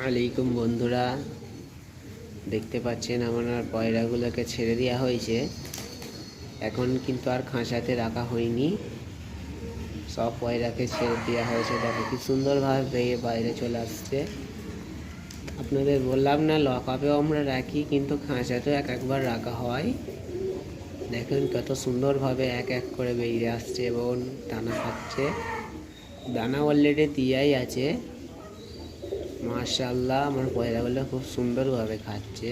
আলাইকুম বন্ধুরা, দেখতে পাচ্ছেন আমার পয়রাগুলোকে ছেড়ে দেওয়া হয়েছে। এখন কিন্তু আর খাঁচাতে রাখা হয়নি, সব পয়রাকে ছেড়ে দেওয়া হয়েছে। দেখো কি সুন্দরভাবে বাইরে চলে আসছে। আপনাদের বললাম না, লকআপেও আমরা রাখি, কিন্তু খাঁচাতেও একবার রাখা হয়। দেখেন কত সুন্দরভাবে এক এক করে বেরিয়ে আসছে এবং দানা খাচ্ছে। দানা অলরেডি দিয়াই আছে। মাশাআল্লাহ, আমার পয়রাগুলো খুব সুন্দরভাবে খাচ্ছে।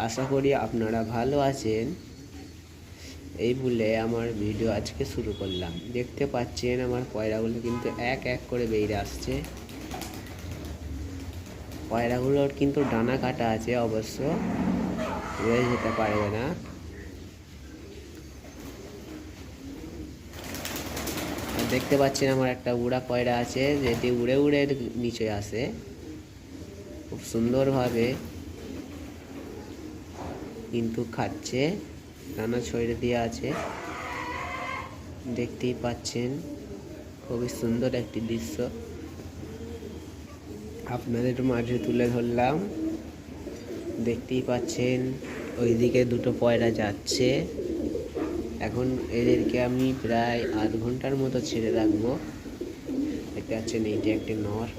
আশা করি আপনারা ভালো আছেন। এই বলে আমার ভিডিও আজকে শুরু করলাম। দেখতে পাচ্ছেন আমার পয়রাগুলো কিন্তু এক এক করে বেরিয়ে আসছে। পয়রাগুলোর কিন্তু ডানা কাটা আছে, অবশ্য রয়ে যেতে পারবে না। দেখতে পাচ্ছেন আমার একটা উড়া পয়রা আছে, যেটি উড়ে উড়ে নিচে আসে। খুব সুন্দরভাবে কিন্তু খাচ্ছে, দানা ছড়িয়ে দেওয়া আছে। দেখতেই পাচ্ছেন খুবই সুন্দর একটি দৃশ্য আপনাদের মাঝে তুলে ধরলাম। দেখতেই পাচ্ছেন ওইদিকে দুটো পয়রা যাচ্ছে। এখন এদেরকে আমি প্রায় আধ ঘন্টার মতো ছেড়ে রাখবো। দেখতে পাচ্ছেন এইটা একটি নর,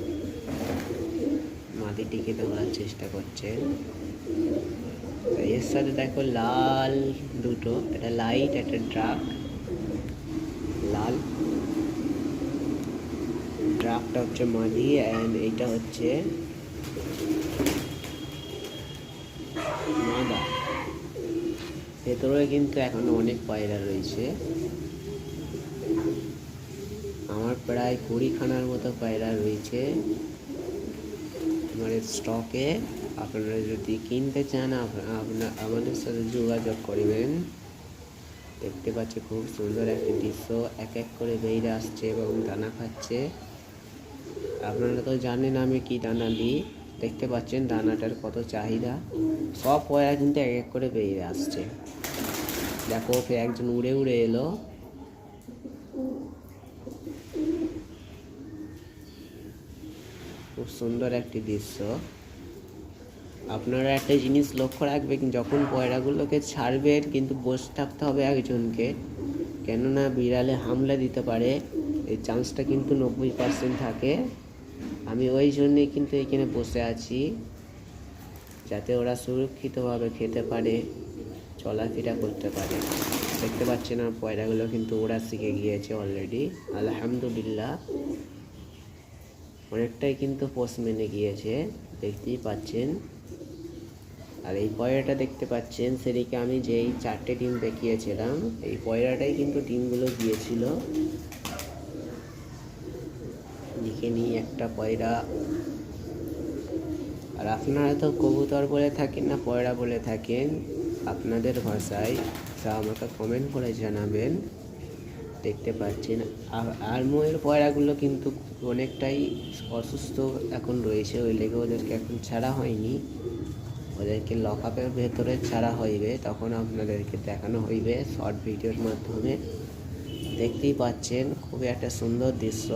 মাটিটিকে ধরার চেষ্টা করছেন। এর সাথে দেখো লাল দুটো, একটা লাইট একটা ডার্ক। লাল ডার্কটা হচ্ছে মাদি, অ্যান্ড এইটা হচ্ছে মাদা। ভেতরে কিন্তু এখনো অনেক পায়রা রয়েছে। আমার প্রায় 20খানার মতো পায়রা রয়েছে আমার স্টকে। আপনারা যদি কিনতে চান আমাদের সাথে যোগাযোগ করবেন। দেখতে পাচ্ছি খুব সুন্দর একটি দৃশ্য, এক এক করে বেরিয়ে আসছে এবং দানা খাচ্ছে। আপনারা তো জানেন আমি কি দানা দিই। দেখতে পাচ্ছেন দানাটার কত চাহিদা। সব পয়রা কিন্তু এক এক করে বেরিয়ে আসছে। দেখো একজন উড়ে উড়ে এলো। খুব সুন্দর একটি দৃশ্য। আপনারা একটা জিনিস লক্ষ্য রাখবেন, যখন পয়রাগুলোকে ছাড়বেন কিন্তু বসে থাকতে হবে একজনকে, কেননা বিড়ালে হামলা দিতে পারে, এই চান্সটা কিন্তু 90% থাকে। আমি ওই জন্যেই কিন্তু এখানে বসে আছি, যাতে ওরা সুরক্ষিতভাবে খেতে পারে, চলাফেরা করতে পারে। দেখতে পাচ্ছেন না, পয়রাগুলো কিন্তু ওরা শিখে গিয়েছে অলরেডি, আলহামদুলিল্লাহ। অনেকটাই কিন্তু পোষ মেনে গিয়েছে, দেখতেই পাচ্ছেন। আর এই পয়রাটা দেখতে পাচ্ছেন, সেদিকে আমি যেই 4টে ডিম দেখিয়েছিলাম, এই পয়রাটাই কিন্তু ডিমগুলো দিয়েছিল। দেখে নিই একটা পয়রা। আর আপনারা তো কবুতর বলে থাকেন না পয়রা বলে থাকেন, আপনাদের ভাষায় তা আমাকে কমেন্ট করে জানাবেন। দেখতে পাচ্ছেন আর ময়ের পয়রাগুলো কিন্তু অনেকটাই অসুস্থ এখন রয়েছে, ওই লেগে ওদেরকে এখন ছাড়া হয়নি। ওদেরকে লকআপের ভেতরে ছাড়া হইবে, তখন আপনাদেরকে দেখানো হইবে শর্ট ভিডিওর মাধ্যমে। দেখতেই পাচ্ছেন খুবই একটা সুন্দর দৃশ্য।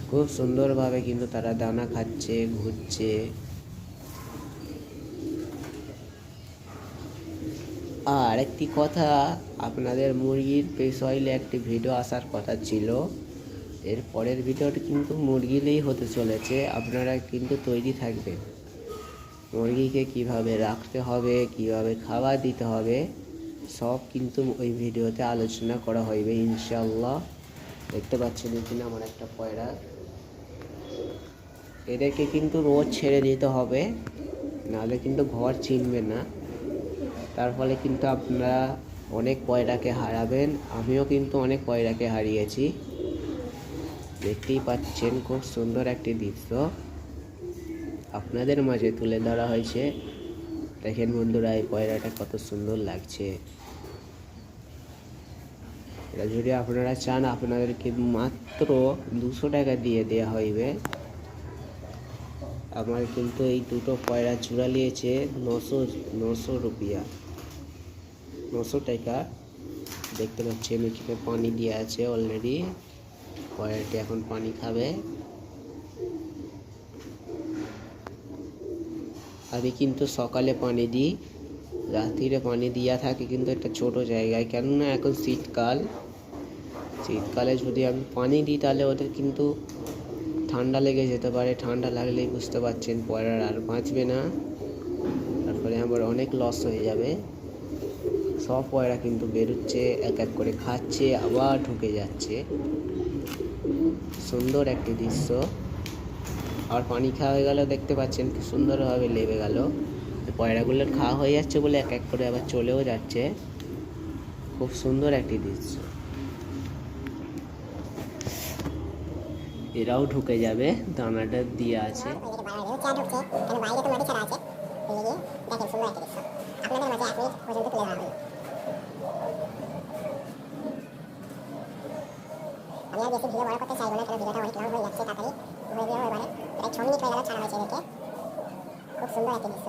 খুব সুন্দরভাবে কিন্তু তারা দানা খাচ্ছে, ঘুরছে। আর একটি কথা, আপনাদের মুরগির বিষয়ে একটি ভিডিও আসার কথা ছিল। এর পরের ভিডিওটি কিন্তু মুরগিলেই হতে চলেছে। আপনারা কিন্তু তৈরি থাকবেন। মুরগিকে কিভাবে রাখতে হবে, কিভাবে খাবার দিতে হবে, সব কিন্তু ওই ভিডিওতে আলোচনা করা হইবে ইনশাআল্লাহ। দেখতে পাচ্ছেন এখানে আমার একটা পয়রা। এদেরকে কিন্তু রোজ ছেড়ে দিতে হবে, নাহলে কিন্তু ঘর চিনবে না। তার ফলে কিন্তু আপনারা অনেক পয়রাকে হারাবেন। আমিও কিন্তু অনেক পয়রাকে হারিয়েছি। দেখতেই পাচ্ছেন খুব সুন্দর একটি দৃশ্য আপনাদের মাঝে তুলে ধরা হয়েছে। দেখেন বন্ধুরা, এই পয়রাটা কত সুন্দর লাগছে। এটা যদি আপনারা চান, আপনাদেরকে মাত্র 200 টাকা দিয়ে দেওয়া হইবে। আমার কিন্তু এই দুটো পয়রা চূড়া নিয়েছে 900 রুপিয়া, 900 টাকা। দেখতে পাচ্ছেন এখানে পানি দিয়ে আছে অলরেডি। পয়রাটি এখন পানি খাবে। আমি কিন্তু সকালে পানি দিই, রাত্রিরে পানি দিয়া থাকি, কিন্তু একটা ছোট জায়গায়, কেননা এখন শীতকালে যদি আমি পানি দিই তাহলে ওদের কিন্তু ঠান্ডা লেগে যেতে পারে। ঠান্ডা লাগলেই বুঝতে পারছেন পয়রার আর বাঁচবে না, তারপরে আমার অনেক লস হয়ে যাবে। সব পয়রা কিন্তু বেরোচ্ছে, এক এক করে খাচ্ছে, আবার ঢুকে যাচ্ছে। সুন্দর একটি দৃশ্য। আর পানি খাওয়া হয়ে গেল, দেখতে পাচ্ছেন কি সুন্দরভাবে লেবে গেল। পয়রাগুলোর খাওয়া হয়ে যাচ্ছে বলে এক এক করে আবার চলেও যাচ্ছে। খুব সুন্দর একটি দৃশ্য। এরাও ঢুকে যাবে, দানাটা দিয়ে আছে। আমি আর বেশি ভিডিও বড় করতে চাইবো না, কারণ ভিডিওটা অনেক লং হয়ে যাচ্ছে। তাড়াতাড়ি হয়ে যাবে এবারে। প্রায় 6 মিনিট হয়ে গেল ছাড়া হয়েছে এদেরকে। খুব সুন্দর একটা দৃশ্য।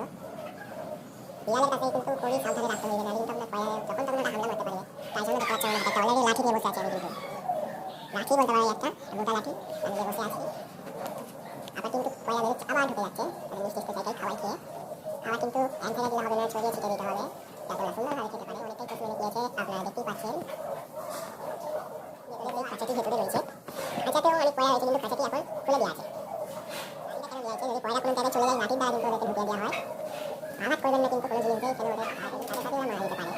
বিড়ালের কাছে কিন্তু খুবই সাবধানে রাখতে হবে, নাহলে কিন্তু আপনার পয়রা যখন তখন একটা হামলা করতে পারবে। তাই জন্য দেখতে পাচ্ছি আমাদের একটা অলরেডি লাঠি নিয়ে বসে আছে। আমি কিন্তু লাঠি বলতে পারি, একটা মোটা লাঠি আমি নিয়ে বসে আছি। আবার কিন্তু পয়রা বেরোচ্ছে, আবার ঢুকে যাচ্ছে। মানে মিষ্টি মিষ্টি চাইটাই খাওয়াই খেয়ে আবার কিন্তু এক জায়গায় দিলে হবে না, ছড়িয়ে ছিটিয়ে দিতে হবে, যাতে ওরা সুন্দরভাবে খেতে পারে। অনেকটাই কষ্ট গিয়েছে, আপনারা দেখতেই পাচ্ছেন। খাঁচাটি ভেতরে রয়েছে, খাঁচাতেও অনেক পয়রা রয়েছে, কিন্তু খাঁচাটি এখন খুলে দেওয়া আছে। কেন দেওয়া আছে? যদি পয়রা কোনো জায়গায় চলে যায়, লাঠির দ্বারা কিন্তু ওদেরকে ঢুকিয়ে দেওয়া হয়। আঘাত করবেন না কিন্তু কোনো জিনিসে, কেন ওদের সাথে সাথে ওরা মারা যেতে পারে।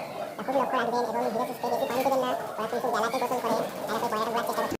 খুব লক্ষ্য রাখবেন এবং ধীরে সুস্থে বেশি পানি দেবেন না। ওরা কিন্তু জ্বালাতে পছন্দ করে, জ্বালাতে পয়রা ঘোরার চেষ্টা করছে।